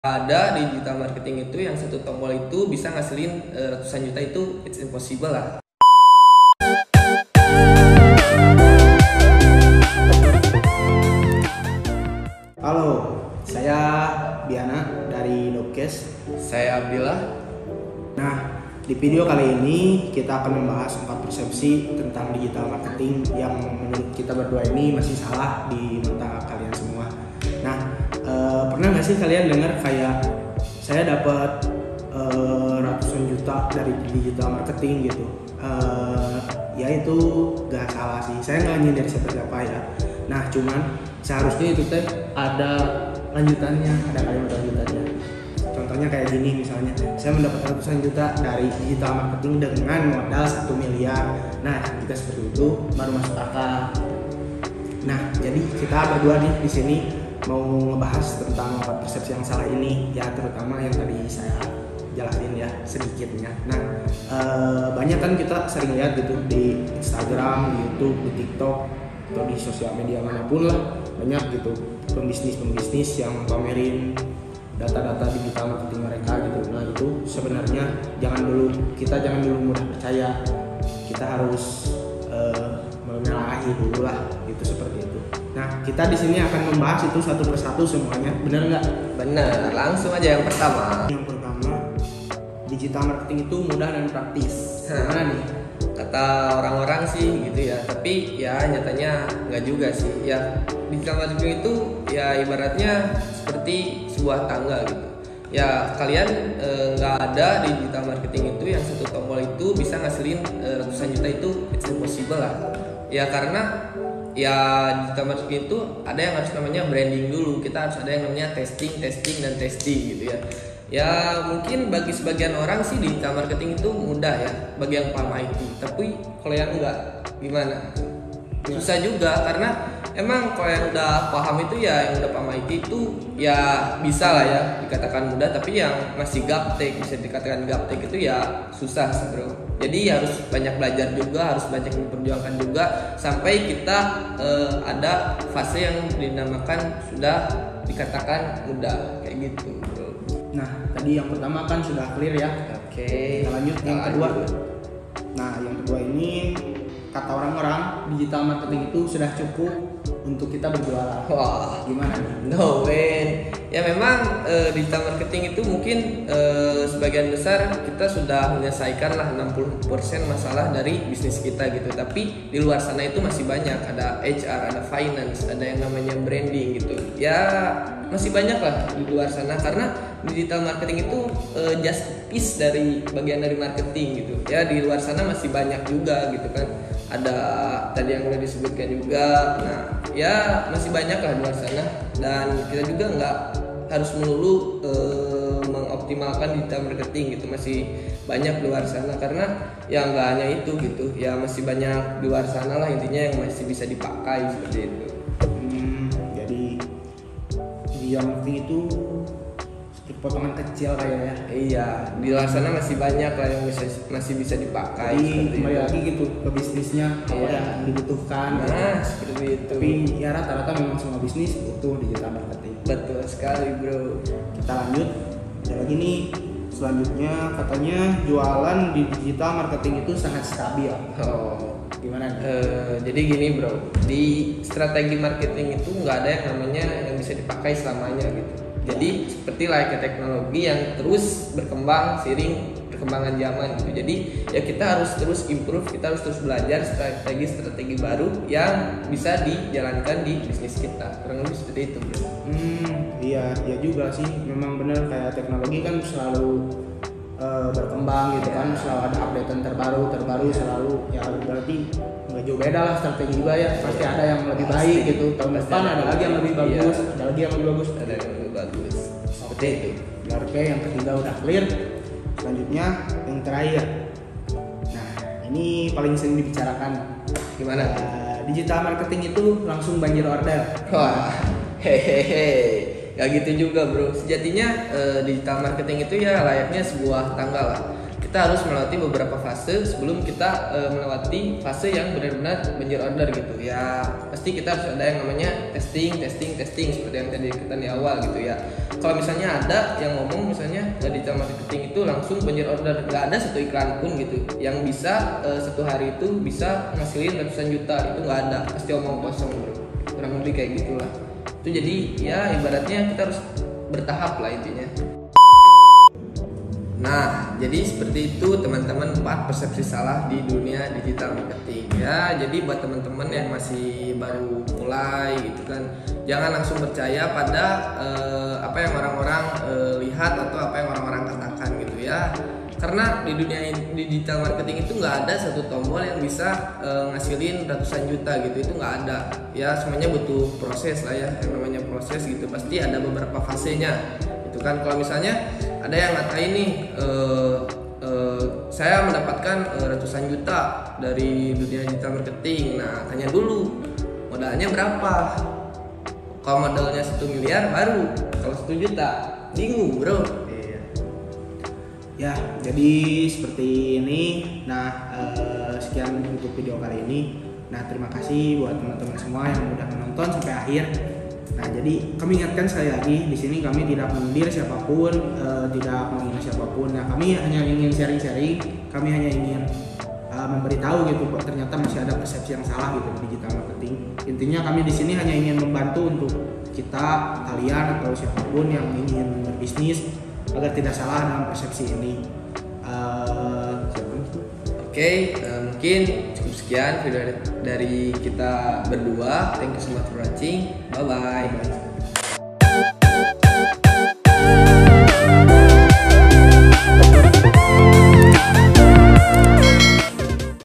Ada di digital marketing itu yang satu tombol itu bisa ngasilin ratusan juta, itu it's impossible lah. Halo, saya Biana dari Dopcast. Saya Abdillah. Nah, di video kali ini kita akan membahas 4 persepsi tentang digital marketing yang menurut kita berdua ini masih salah di mata kalian semua. Nah, pernah nggak sih kalian dengar kayak saya dapat ratusan juta dari digital marketing gitu? Ya itu gak salah sih. Saya nggak nyindir siapa ya. Nah, cuman seharusnya itu teh ada lanjutannya, ada kalimat lanjutannya. Contohnya kayak gini misalnya, saya mendapat ratusan juta dari digital marketing dengan modal 1 miliar. Nah, jika seperti itu baru masuk akal. Nah, jadi kita berdua nih di sini mau ngebahas tentang 4 persepsi yang salah ini, ya terutama yang tadi saya jelasin ya sedikitnya. Nah, banyak kan kita sering lihat gitu di Instagram, di YouTube, di TikTok, atau di sosial media manapun lah, banyak gitu pembisnis yang pamerin data-data digital marketing mereka gitu. Nah, itu sebenarnya jangan dulu mudah percaya. Kita harus menelaah dulu lah, gitu seperti itu. Nah, kita di sini akan membahas itu satu persatu semuanya, benar nggak? Bener, langsung aja yang pertama. Yang pertama, digital marketing itu mudah dan praktis. Gimana nih? Kata orang-orang sih gitu ya, tapi ya nyatanya nggak juga sih. Ya, digital marketing itu ya ibaratnya seperti sebuah tangga gitu. Ya, kalian nggak ada di digital marketing itu yang satu tombol itu bisa ngasilin ratusan juta, itu it's impossible lah. Ya karena ya digital marketing itu ada yang harus namanya branding dulu. Kita harus ada yang namanya testing dan testing gitu ya. Ya mungkin bagi sebagian orang sih digital marketing itu mudah ya, bagi yang paham IT. Tapi kalau yang enggak gimana? Susah juga, karena emang kalau yang udah paham itu ya, yang udah paham IT itu ya bisa lah ya dikatakan mudah. Tapi yang masih gaptek, bisa dikatakan gaptek itu ya susah bro. Jadi harus banyak belajar juga, harus banyak memperjuangkan juga sampai kita ada fase yang dinamakan sudah dikatakan mudah kayak gitu bro. Nah, tadi yang pertama kan sudah clear ya. Oke, Kita lanjut yang kedua. Nah, yang kedua ini kata orang-orang digital marketing itu sudah cukup untuk kita berjualan. Wah, Gimana nih? no man. Ya memang digital marketing itu mungkin sebagian besar kita sudah menyelesaikan lah 60% masalah dari bisnis kita gitu. Tapi di luar sana itu masih banyak, ada HR, ada finance, ada yang namanya branding gitu. Ya masih banyak lah di luar sana, karena digital marketing itu just piece dari bagian dari marketing gitu. Ya di luar sana masih banyak juga gitu kan. Ada tadi yang udah disebutkan juga. Nah, ya masih banyak lah di luar sana, dan kita juga nggak harus melulu mengoptimalkan digital marketing gitu. Masih banyak di luar sana, karena ya nggak hanya itu gitu. Ya masih banyak di luar sana lah intinya yang masih bisa dipakai seperti itu. Jadi digital marketing itu potongan kecil kayaknya. Iya, di luar sana masih banyak lah yang masih bisa dipakai. Jadi kembali lagi gitu ke bisnisnya apa Iya. yang dibutuhkan. Nah, seperti itu. Tapi ya rata-rata memang semua bisnis butuh digital marketing. Betul sekali, bro. Kita lanjut. Ada lagi nih. Selanjutnya katanya jualan di digital marketing itu sangat stabil. Oh, Gimana nih? jadi gini, bro. Di strategi marketing itu nggak ada yang namanya yang bisa dipakai selamanya gitu. Jadi seperti layaknya teknologi yang terus berkembang seiring perkembangan zaman gitu. Jadi ya kita harus terus improve, kita harus terus belajar strategi baru yang bisa dijalankan di bisnis kita. Kurang lebih seperti itu, bro. Iya juga sih. Memang benar kayak teknologi kan selalu berkembang gitu kan, selalu ada update terbaru selalu. Ya berarti nggak jauh beda lah strategi juga ya. Pasti ada yang lebih baik gitu. Tahun depan ada lagi yang lebih bagus, ada lagi yang lebih bagus. Ada yang lebih bagus. Seperti itu. Oke, yang ketiga udah clear. Selanjutnya yang terakhir. Nah, ini paling sering dibicarakan. Gimana? Digital marketing itu langsung banjir order. Wah, hehehe. Gak gitu juga, bro. Sejatinya digital marketing itu ya layaknya sebuah tangga lah. kita harus melewati beberapa fase sebelum kita melewati fase yang benar-benar banjir order gitu ya. Pasti kita harus ada yang namanya testing seperti yang tadi kita di awal gitu ya. Kalau misalnya ada yang ngomong misalnya digital marketing itu langsung banjir order, nggak ada satu iklan pun gitu yang bisa satu hari itu bisa ngasilin ratusan juta, itu nggak ada, pasti omong kosong bro, kurang lebih kayak gitulah. Itu jadi ya ibaratnya kita harus bertahap lah intinya. Nah, jadi seperti itu teman-teman 4 persepsi salah di dunia digital marketing ya. Jadi buat teman-teman yang masih baru mulai gitu kan, jangan langsung percaya pada apa yang orang-orang lihat atau apa yang orang-orang katakan gitu ya. Karena di dunia digital marketing itu nggak ada satu tombol yang bisa ngasilin ratusan juta gitu, itu nggak ada ya. Semuanya butuh proses lah ya, yang namanya proses gitu, pasti ada beberapa fasenya itu kan. Kalau misalnya ada yang ngatain nih saya mendapatkan ratusan juta dari dunia digital marketing, nah tanya dulu modalnya berapa. Kalau modalnya 1 miliar baru, kalau 1 juta bingung bro. Ya, jadi seperti ini. Nah, sekian untuk video kali ini. Nah, terima kasih buat teman-teman semua yang udah menonton sampai akhir. Nah, jadi kami ingatkan sekali lagi, di sini kami tidak menyindir siapapun, tidak menghina siapapun. Nah, kami hanya ingin sharing-sharing, kami hanya ingin memberitahu gitu, ternyata masih ada persepsi yang salah gitu di digital marketing. Intinya kami di sini hanya ingin membantu untuk kita, kalian atau siapapun yang ingin berbisnis agar tidak salah dalam persepsi ini. Oke, mungkin cukup sekian video dari kita berdua. Thank you so much for watching. Bye bye.